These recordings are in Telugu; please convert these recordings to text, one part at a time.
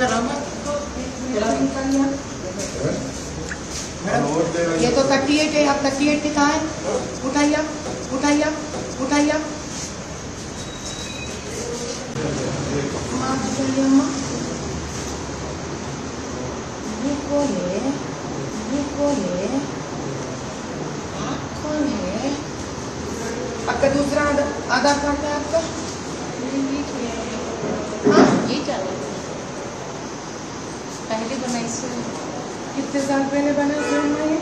कर रहा हूँ मैडम। ये तो 38 है, अब 38 लिखा है। उठाइए उठाइए उठाइए अम्मा। ये कौन है? आप कौन है? आपका दूसरा आधार कार्ड है आपका? हाँ ये चल रहा है। पहले बनाई से कितने साल पहले बना था ये?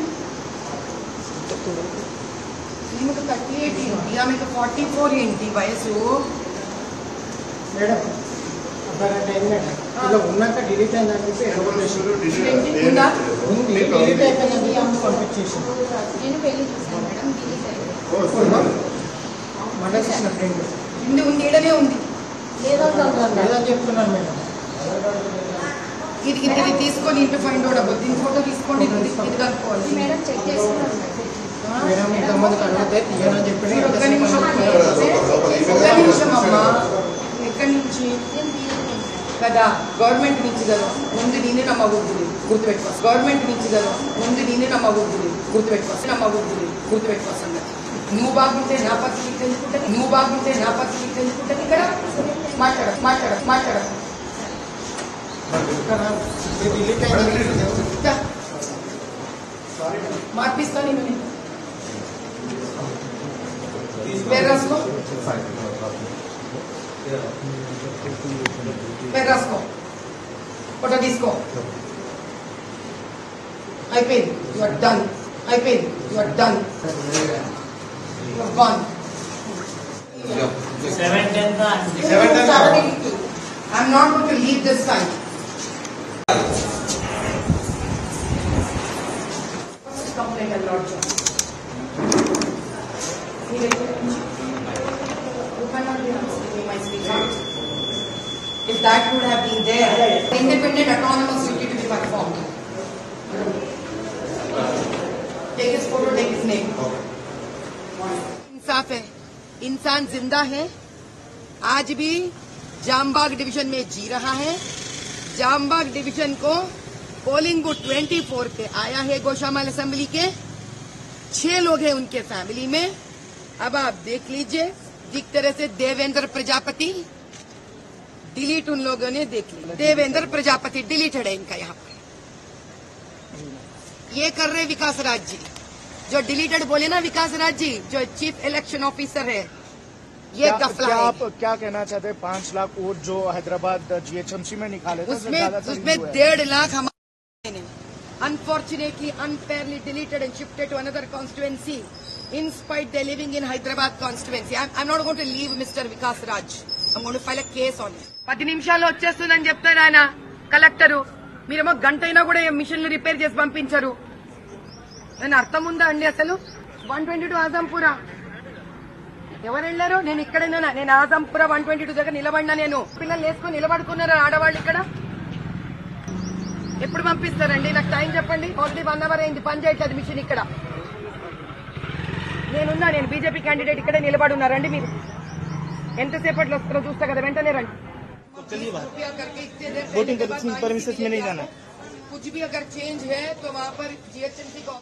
మీకు 38 ఏంటి? ఆమెకు 44 ఏంటి వయసు? మేడం అబ్బారంటే ఏంటంటే ఇలా ఉన్నాక డిలీట్ అయిందని చెప్పి ఉందా? ఉంది, డిలీట్ అయిపోయింది. ఆమె పంపించేసాను. నేను పెళ్లి చూసాను మేడం, డిలీట్ అయింది. మన చేసిన ఫ్రెండ్ ఉంది, ఈడనే ఉంది. లేదని చెప్తున్నాను మేడం. ఇది తీసుకొని ఇంటి ఫైండ్ అవుట్ అవ్వదు. దీని ఫోటో తీసుకోండి, ఇది కనుక్కోవాలి మేడం. చెక్ చేస్తున్నాను మేడం. ఇంతమంది అడిగితే తీయనని చెప్పి ఒక్క నిమిషం అమ్మా. ఎక్కడి నుంచి కదా? గవర్నమెంట్ నుంచి కదా. ముందు నేనే నమ్మకూడదు, గుర్తుపెట్టుకో. గవర్నమెంట్ నుంచి కదా. ముందు నేనే నమ్మకూడదు, గుర్తుపెట్టుకో సంగతి. నువ్వు బాగుంటే నా పరిస్థితి ఎందుకుంటుంది? ఇక్కడ మాట్లాడ మార్పిస్తాను నేను. పేరు రాసుకో, ఫోటో తీసుకో. అయిపోయింది. You are done. You are gone. 710 I am not going to leave this side. What's the complaint and lodge? If that would have been there, independent autonomous duty to be performed. Take his photo, take his name. इंसाफ है, इंसान जिंदा है, आज भी जामबाग डिवीजन में जी रहा है। जामबाग डिवीजन को पोलिंग बूथ 24 पे आया है गौशामल असेंबली के। 6 लोग हैं उनके फैमिली में। अब आप देख लीजिए, जिस तरह से देवेंद्र प्रजापति डिलीट उन लोगों ने देख लिया। देवेंद्र प्रजापति डिलीटेड है इनका यहाँ पर। ये कर रहे विकास राज जी, जो डिलीटेड बोले ना विकास राज जी, जो चीफ इलेक्शन ऑफिसर है, ये गफला है। आप क्या कहना चाहते हैं? 5 लाख वोट जो हैदराबाद GHMC में निकाले थे, उसमें 1.5 लाख हमारे unfortunately unfairly deleted and shifted to another constituency in spite they're living in Hyderabad constituency. I'm not going to leave Mr. Vikas Raj. I'm going to file a case on it. 10 నిమిషాల్లో వచ్చేస్తుందని చెప్తాడు ఆయన కలెక్టరు. మీరేమో గంట అయినా కూడా మిషన్లు రిపేర్ చేసి పంపించారు. నేను అర్థం ఉందా అండి అసలు? 122 ఆజంపురా ఎవరు వెళ్లారు? నేను ఇక్కడైనా, నేను ఆజంపుర 122 దగ్గర నిలబడినా. నేను పిల్లలు వేసుకొని నిలబడుకున్నారు ఆడవాళ్ళు ఇక్కడ. ఎప్పుడు పంపిస్తారండి? నాకు టైం చెప్పండి. ఆల్రెడీ 1 అవర్ అయింది, పని చేయట్లేదు మిషన్ ఇక్కడ. నేనున్నా, నేను బీజేపీ క్యాండిడేట్ ఇక్కడే నిలబడి ఉన్నారండి. మీరు ఎంతసేపట్లో వస్తారో చూస్తా కదా, వెంటనే రండి. वोटिंग परमिशन में नहीं जाना। कुछ भी अगर चेंज है तो वहाँ पर GHMC का